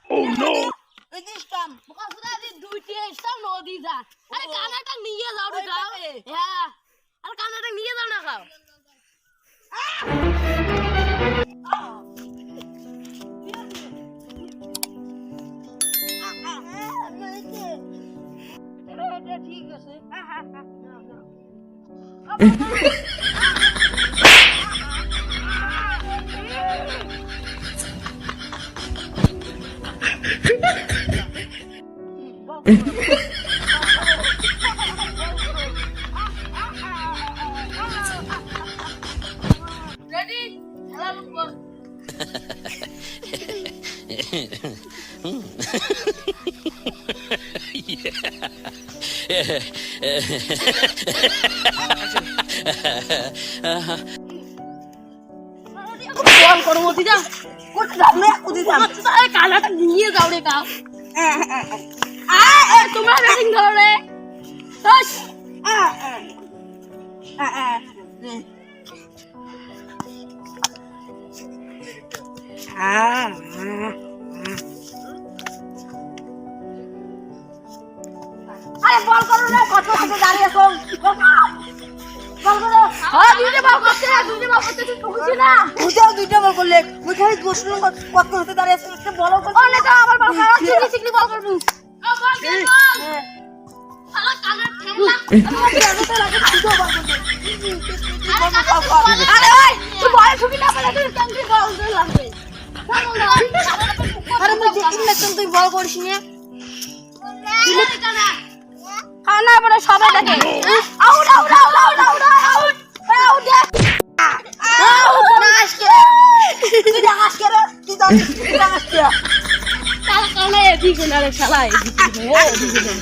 Oh no! কানাটা নিয়ে যাও হ্যাঁ আর কানাটা নিয়ে যাও না খাও ঠিক আছে Ready? Hello. বল করো মতিজা কোথা যাবে কোথা যাবে আরে কালাটা নিয়ে যাও রে কাও তোমরা ব্যাটিং ধরো রে বাস আরে বল করো রে কত কত দাঁড়িয়ে আছো বল করো হ্যাঁ দুইটা বল করতে তুই বুঝছিস না দুইটা বল করলে মুই খালি গোসল কত হতে দাঁড়িয়ে আছো একটা বল কর ওলে তো আমার বল খারাপ চিকনি বল করবি বল শালা কালার ঠেলা আমার তো লাগে দুটো বল করতে আরে ওই তুই বল ঠুকি না বলে তুই কেমনে বল দিতে লাগবে আরে মুই দেখিন না তুই বল করিস না দিলে কানা খানা বড় সবাই দেখে out out out out out out out দে আউট নাশকে তুই নাশকে রে তুই নাশকে শালা কানা এদিকে না রে শালা এদিকে